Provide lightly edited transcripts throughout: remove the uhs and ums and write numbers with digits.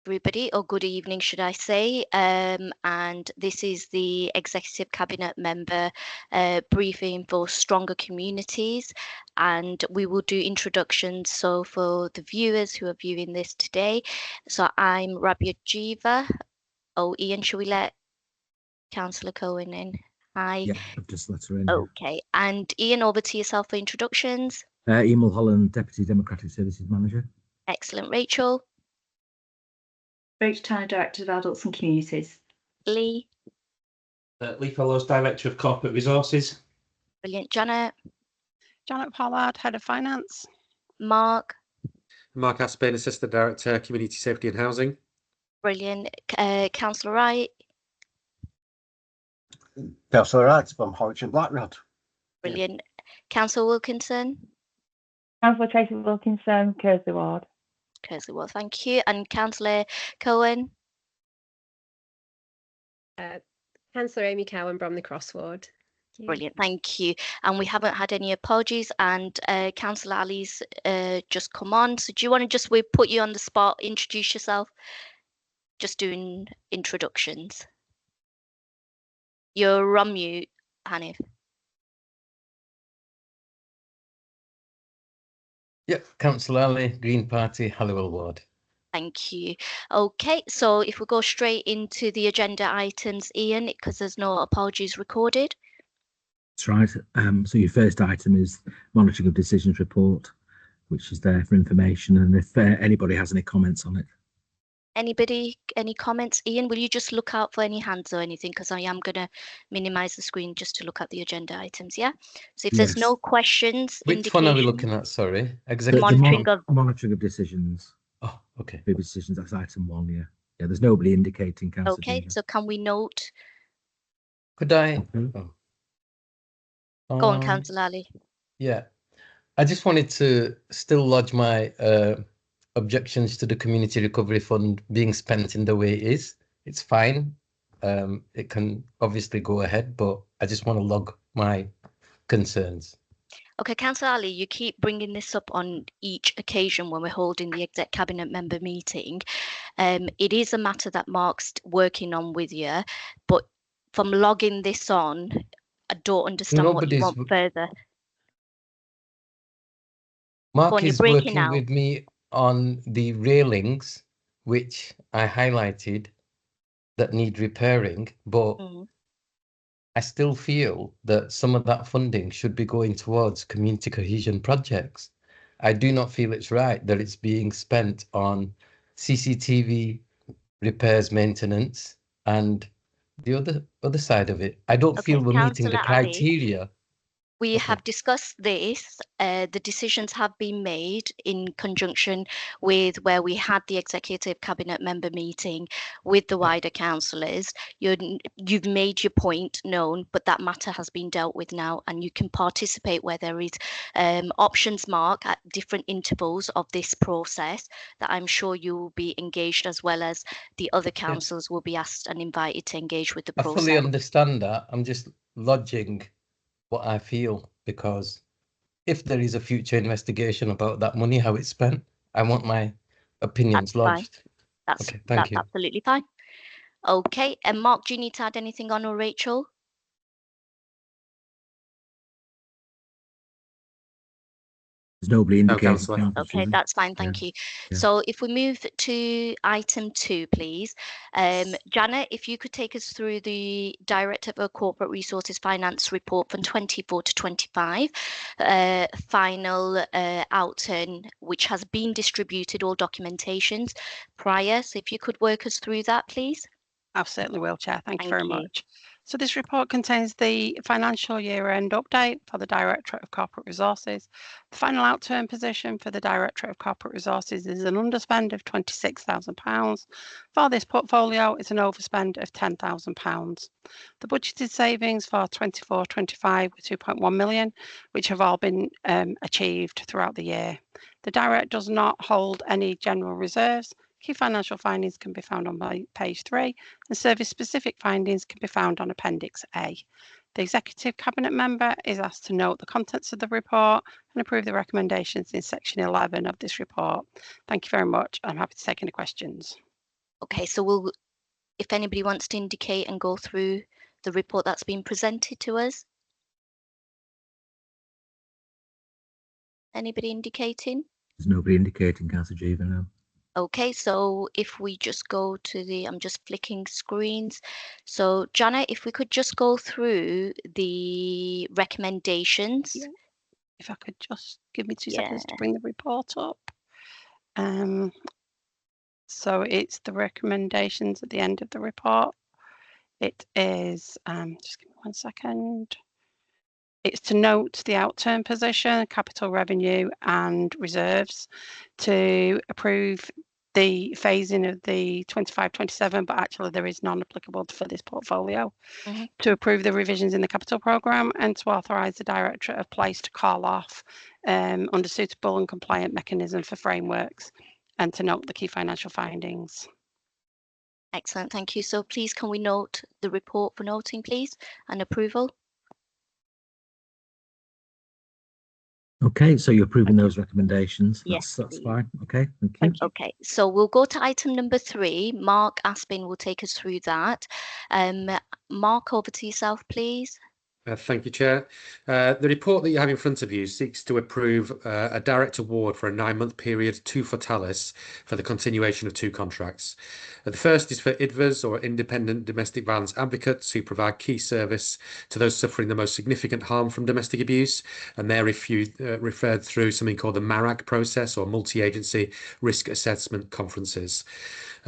Everybody, or good evening, should I say. And this is the Executive Cabinet Member briefing for Stronger Communities. And we will do introductions. So for the viewers who are viewing this today, so I'm Rabia Jiva. Oh, Ian, should we let Councillor Cohen in? Hi. Yeah, I've just let her in. Okay. And Ian, over to yourself for introductions. Ian Mulholland, Deputy Democratic Services Manager. Excellent. Rachel. Rachel Turner, Director of Adults and Communities. Lee. Lee Fellows, Director of Corporate Resources. Brilliant. Janet. Janet Pollard, Head of Finance. Mark. Mark Aspin, Assistant Director, Community Safety and Housing. Brilliant. Councillor Wright. Councillor Wright from Horwich and Blackrod. Brilliant. Councillor Wilkinson. Councillor Tracy Wilkinson, Kersley Ward. Kersley Ward, thank you. And Councillor Cohen. Councillor Amy Cowan, Bromley Cross Ward. Brilliant, thank you. And we haven't had any apologies. And Councillor Ali's just come on. So do you want to we put you on the spot, introduce yourself? Just doing introductions. You're on mute, Hanif. Yep, Councillor Ali, Green Party, Halliwell Ward. Thank you. Okay, so if we go straight into the agenda items, Ian, because there's no apologies recorded. That's right. So your first item is monitoring of decisions report, which is there for information, and if anybody has any comments on it. Anybody, any comments? Ian, will you just look out for any hands or anything? Because I am going to minimize the screen just to look at the agenda items, yeah? So if there's no questions... Which one are we looking at, sorry? Monitoring of decisions. Oh, okay. Previous decisions, that's item 1, yeah. Yeah, there's nobody indicating. Okay, so can we note? Could I? Go on, Councillor Ali. Yeah, I just wanted to still lodge my objections to the Community Recovery Fund being spent in the way it is. It's fine. It can obviously go ahead, but I just want to log my concerns. Okay, Councillor Ali, you keep bringing this up on each occasion when we're holding the Exec Cabinet Member meeting. It is a matter that Mark's working on with you, but from logging this on, I don't understand what you want further. Mark is working with me on the railings, which I highlighted that need repairing, but I still feel that some of that funding should be going towards community cohesion projects. I do not feel it's right that it's being spent on CCTV repairs, maintenance, and the other side of it. I don't feel we're meeting the criteria. We have discussed this. The decisions have been made in conjunction with where we had the Executive Cabinet Member meeting with the wider councillors. You've made your point known, but that matter has been dealt with now, and you can participate where there is options mark at different intervals of this process that I'm sure you will be engaged, as well as the other councillors will be asked and invited to engage with the process. I fully understand that. I'm just lodging what I feel, because if there is a future investigation about that money, how it's spent, I want my opinions lodged. That's absolutely fine. Okay, and Mark, do you need to add anything on, or Rachel? There's nobody indicating. Okay, that's fine, thank you. Yeah. So if we move to item 2, please. Janet, if you could take us through the Director of Corporate Resources Finance report from 24 to 25, final outturn, which has been distributed, all documentations prior. So if you could work us through that, please. I certainly will, Chair. Thank you very much. So this report contains the financial year-end update for the Directorate of Corporate Resources. The final outturn position for the Directorate of Corporate Resources is an underspend of £26,000. For this portfolio, it's an overspend of £10,000. The budgeted savings for 24-25 were 2.1 million, which have all been achieved throughout the year. The Director does not hold any general reserves. Key financial findings can be found on page 3, and service-specific findings can be found on Appendix A. The Executive Cabinet Member is asked to note the contents of the report and approve the recommendations in section 11 of this report. Thank you very much. I'm happy to take any questions. Okay, so if anybody wants to indicate and go through the report that's been presented to us. Anybody indicating? There's nobody indicating, Councillor Jeevan, no. Okay, so if we just go to I'm just flicking screens. So Janet, if we could just go through the recommendations. Yeah. If I could just give me 2 seconds to bring the report up. So it's the recommendations at the end of the report. It is, just give me 1 second. It's to note the outturn position, capital revenue and reserves, to approve the phasing of the 25-27, but actually there is none applicable for this portfolio, to approve the revisions in the capital programme, and to authorise the Directorate of Place to call off under suitable and compliant mechanism for frameworks, and to note the key financial findings. Excellent, thank you. So please can we note the report for noting, please, and approval? Okay, so you're approving those recommendations. Yes, That's fine. Okay, thank you. Okay, so we'll go to item number 3. Mark Aspin will take us through that. Mark, over to yourself, please. Thank you, Chair. The report that you have in front of you seeks to approve a direct award for a 9-month period to Fortalis for the continuation of 2 contracts. The first is for IDVAs, or Independent Domestic Violence Advocates, who provide key service to those suffering the most significant harm from domestic abuse, and they're referred through something called the MARAG process, or Multi-Agency Risk Assessment Conferences.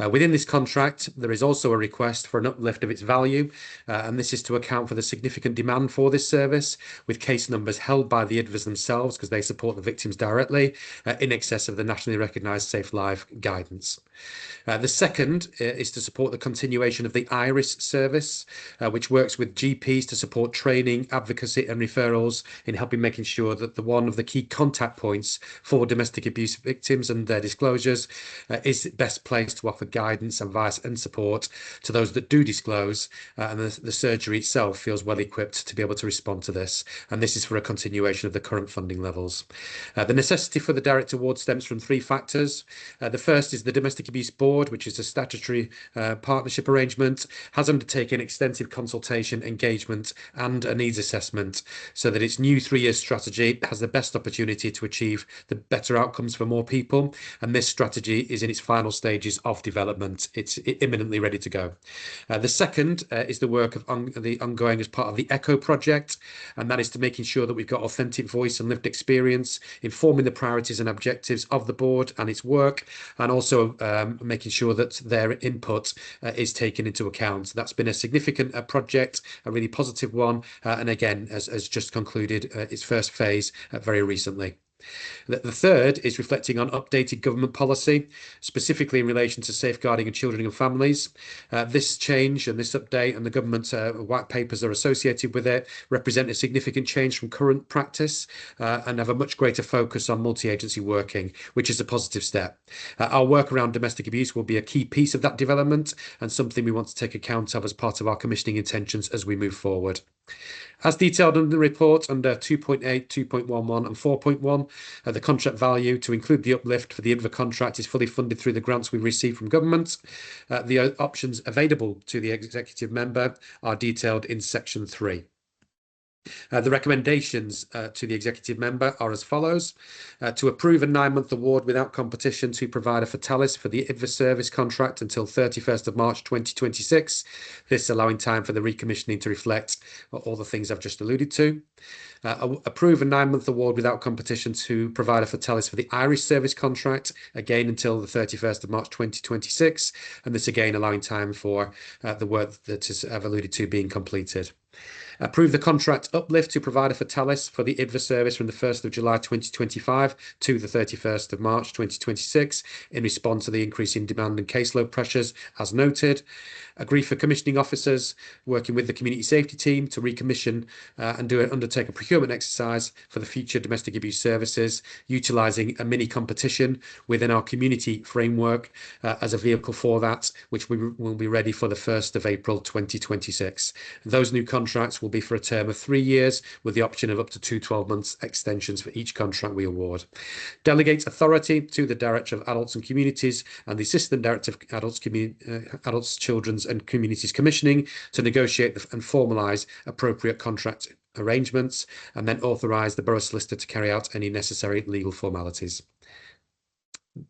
Within this contract, there is also a request for an uplift of its value, and this is to account for the significant demand for this service, with case numbers held by the IDVAs themselves, because they support the victims directly, in excess of the nationally recognised Safe Life guidance. The second is to support the continuation of the IRIS service, which works with GPs to support training, advocacy and referrals in helping making sure that one of the key contact points for domestic abuse victims and their disclosures is best placed to offer guidance, advice and support to those that do disclose, and the surgery itself feels well equipped to be able to respond to this. And this is for a continuation of the current funding levels. The necessity for the direct award stems from 3 factors. The first is the Domestic Abuse Board, which is a statutory partnership arrangement, has undertaken extensive consultation, engagement and a needs assessment so that its new 3-year strategy has the best opportunity to achieve the better outcomes for more people. And this strategy is in its final stages of development. It's imminently ready to go. The second is the work of the ongoing as part of the ECHO project, and that is to making sure that we've got authentic voice and lived experience, informing the priorities and objectives of the board and its work, and also making sure that their input is taken into account. That's been a significant project, a really positive one, and again, has just concluded its first phase very recently. The third is reflecting on updated government policy, specifically in relation to safeguarding of children and families. This change and this update and the government white papers that are associated with it represent a significant change from current practice and have a much greater focus on multi-agency working, which is a positive step. Our work around domestic abuse will be a key piece of that development and something we want to take account of as part of our commissioning intentions as we move forward. As detailed in the report under 2.8, 2.11 and 4.1, the contract value to include the uplift for the IDVA contract is fully funded through the grants we receive from government. The options available to the executive member are detailed in section 3. The recommendations to the executive member are as follows: to approve a 9-month award without competition to provider Fortalis for the IDVA service contract until 31st of March 2026, this allowing time for the recommissioning to reflect all the things I've just alluded to. Approve a 9-month award without competition to provider Fortalis for the Irish service contract, again until the 31st of March 2026, and this again allowing time for the work that I've alluded to being completed. Approve the contract uplift to provider Fortalis for the IDVA service from the 1st of July 2025 to the 31st of March 2026 in response to the increase in demand and caseload pressures as noted. Agree for commissioning officers working with the community safety team to recommission and undertake a procurement exercise for the future domestic abuse services, utilising a mini competition within our community framework as a vehicle for that, which will be ready for the 1st of April 2026. Those new contracts contracts will be for a term of 3 years, with the option of up to 2 12-month extensions for each contract we award. Delegates authority to the Director of Adults and Communities and the Assistant Director of Adults, Children's and Communities Commissioning to negotiate and formalise appropriate contract arrangements, and then authorise the Borough Solicitor to carry out any necessary legal formalities.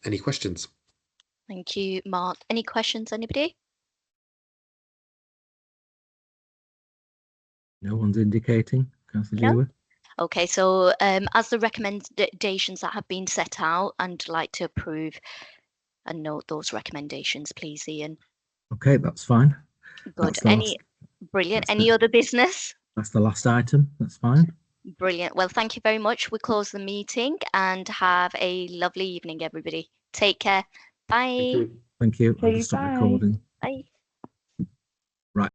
Any questions? Thank you, Mark. Any questions, anybody? No one's indicating. Councillor No? Dewar? Okay, so as the recommendations that have been set out, I'd like to approve and note those recommendations, please, Ian. Okay, that's fine. Good. That's Brilliant. Any other business? That's the last item. That's fine. Brilliant. Well, thank you very much. We close the meeting and have a lovely evening, everybody. Take care. Bye. Thank you. I'll Okay, just stop bye. recording. Bye. Right.